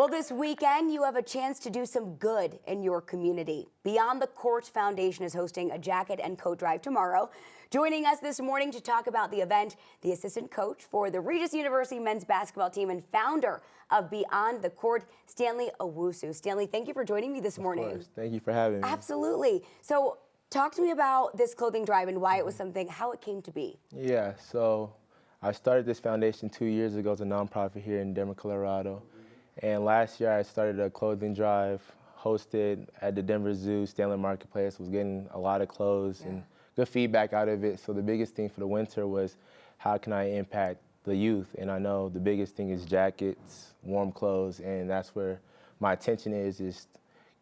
Well, this weekend, you have a chance to do some good in your community. Beyond the Court Foundation is hosting a jacket and coat drive tomorrow. Joining us this morning to talk about the event, the assistant coach for the Regis University men's basketball team and founder of Beyond the Court, Stanley Owusu. Stanley, thank you for joining me this morning. Of course. Thank you for having me. Absolutely. So talk to me about this clothing drive and why it was something, how it came to be. Yeah, so I started this foundation 2 years ago as a nonprofit here in Denver, Colorado. And last year I started a clothing drive hosted at the Denver Zoo, Stanley Marketplace. Was getting a lot of clothes and good feedback out of it. So the biggest thing for the winter was how can I impact the youth? And I know the biggest thing is jackets, warm clothes, and that's where my attention is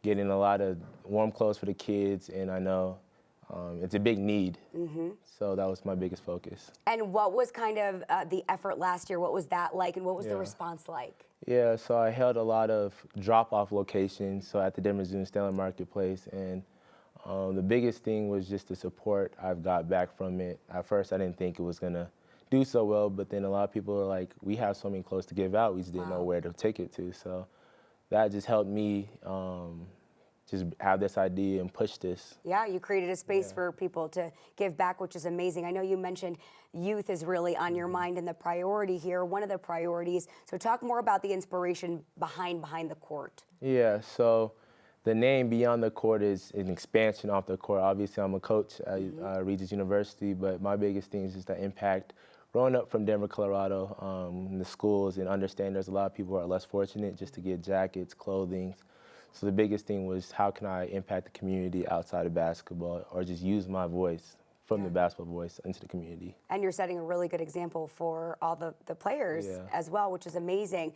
getting a lot of warm clothes for the kids, and I know it's a big need. So that was my biggest focus. And what was kind of the effort last year? What was that like, and what was the response like? Yeah, so I held a lot of drop-off locations, so at the Denver Zoo and Stanley Marketplace, and the biggest thing was just the support I've got back from it. At first, I didn't think it was gonna do so well, but then a lot of people were like, we have so many clothes to give out, we just didn't know where to take it to. So that just helped me just have this idea and push this. Yeah, you created a space for people to give back, which is amazing. I know you mentioned youth is really on your mind and the priority here, one of the priorities. So talk more about the inspiration behind the court. Yeah, so the name Beyond the Court is an expansion off the court. Obviously, I'm a coach at Regis University, but my biggest thing is just the impact. Growing up from Denver, Colorado, in the schools, and understand there's a lot of people who are less fortunate just to get jackets, clothing. So the biggest thing was how can I impact the community outside of basketball, or just use my voice from the basketball voice into the community. And you're setting a really good example for all the players as well, which is amazing.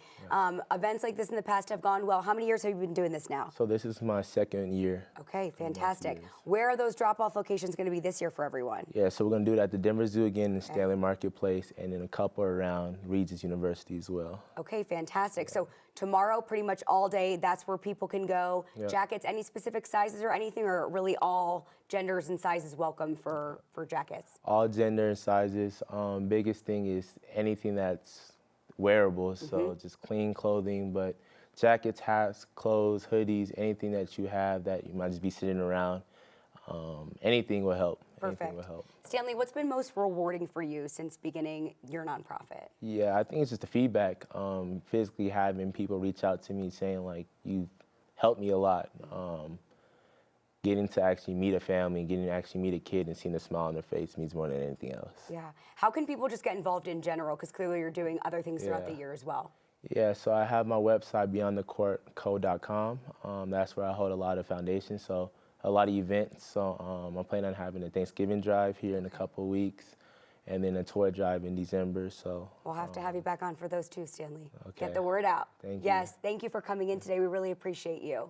Events like this in the past have gone well. How many years have you been doing this now? So this is my second year. Okay, fantastic. Where are those drop-off locations going to be this year for everyone? Yeah, so we're going to do it at the Denver Zoo again in Stanley Marketplace, and then a couple around Regis University as well. Okay, fantastic. So tomorrow, pretty much all day, that's where people can go. Jackets, any specific sizes or anything, or really all genders and sizes welcome for jackets? All gender and sizes. Biggest thing is anything that's wearable, so just clean clothing, but jackets, hats, clothes, hoodies, anything that you have that you might just be sitting around, anything will help. Perfect. Anything will help. Stanley, what's been most rewarding for you since beginning your nonprofit? Yeah, I think it's just the feedback. Physically having people reach out to me saying like, you helped me a lot. Getting to actually meet a family, getting to actually meet a kid and seeing the smile on their face means more than anything else. Yeah. How can people just get involved in general? Because clearly you're doing other things throughout the year as well. Yeah, so I have my website, beyondthecourtco.com. That's where I hold a lot of foundations, so a lot of events. So I'm planning on having a Thanksgiving drive here in a couple of weeks, and then a toy drive in December. So we'll have to have you back on for those too, Stanley. Okay. Get the word out. Thank you. Yes, thank you for coming in today. We really appreciate you.